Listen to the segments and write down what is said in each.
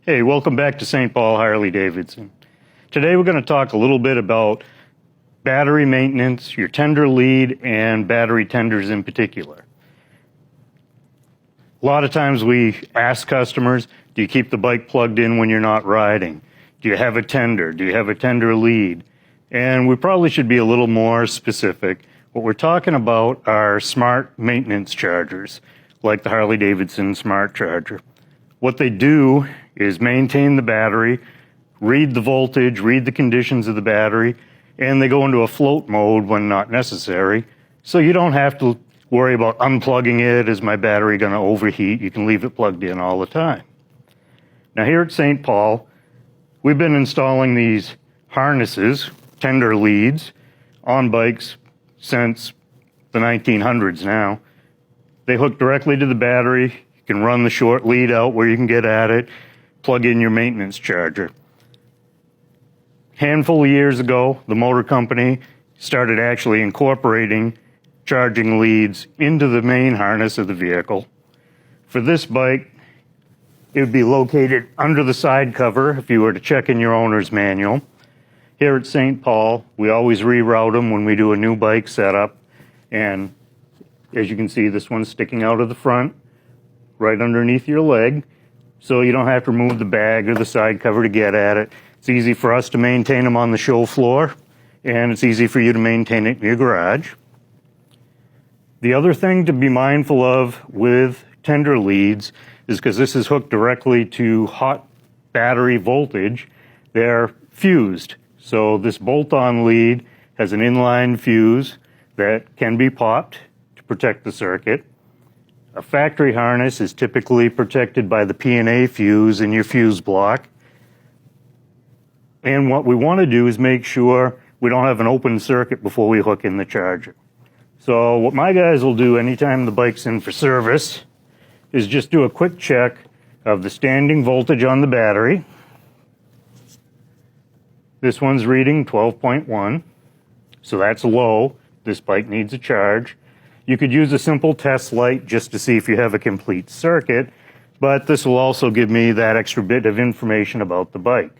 Hey, welcome back to St. Paul Harley-Davidson. Today we're going to talk a little bit about battery maintenance, your tender lead, and battery tenders in particular. A lot of times we ask customers, do you keep the bike plugged in when you're not riding? Do you have a tender? Do you have a tender lead? And we probably should be a little more specific. What we're talking about are smart maintenance chargers, like the Harley-Davidson Smart Charger. What they do is maintain the battery, read the voltage, read the conditions of the battery, and they go into a float mode when not necessary. So you don't have to worry about unplugging it. Is my battery going to overheat? You can leave it plugged in all the time. Now here at St. Paul, we've been installing these harnesses, tender leads, on bikes since the 1900s now. They hook directly to the battery. You can run the short lead out where you can get at it, plug in your maintenance charger. Handful of years ago, the motor company started actually incorporating charging leads into the main harness of the vehicle. For this bike, it would be located under the side cover if you were to check in your owner's manual. Here at St. Paul, we always reroute them when we do a new bike setup. And as you can see, this one's sticking out of the front, right underneath your leg. So you don't have to remove the bag or the side cover to get at it. It's easy for us to maintain them on the show floor, and it's easy for you to maintain it in your garage. The other thing to be mindful of with tender leads is because this is hooked directly to hot battery voltage, they're fused. So this bolt-on lead has an inline fuse that can be popped to protect the circuit. A factory harness is typically protected by the P&A fuse in your fuse block. And what we want to do is make sure we don't have an open circuit before we hook in the charger. So what my guys will do anytime the bike's in for service is just do a quick check of the standing voltage on the battery. This one's reading 12.1, so that's low. This bike needs a charge. You could use a simple test light just to see if you have a complete circuit, but this will also give me that extra bit of information about the bike.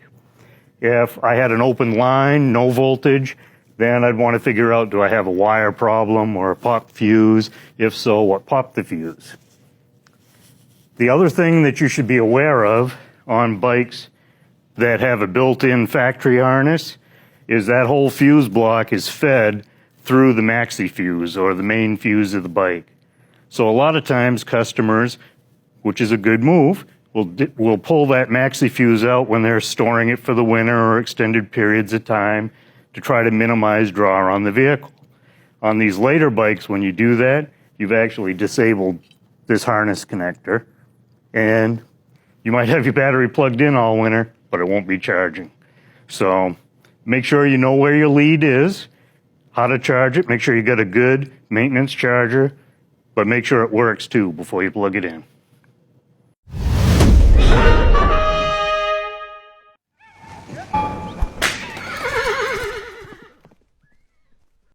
If I had an open line, no voltage, then I'd want to figure out, do I have a wire problem or a popped fuse? If so, what popped the fuse? The other thing that you should be aware of on bikes that have a built-in factory harness is that whole fuse block is fed through the maxi fuse or the main fuse of the bike. So a lot of times customers, which is a good move, will pull that maxi fuse out when they're storing it for the winter or extended periods of time to try to minimize draw on the vehicle. On these later bikes, when you do that, you've actually disabled this harness connector, and you might have your battery plugged in all winter, but it won't be charging. So make sure you know where your lead is, how to charge it, make sure you got a good maintenance charger, but make sure it works too before you plug it in.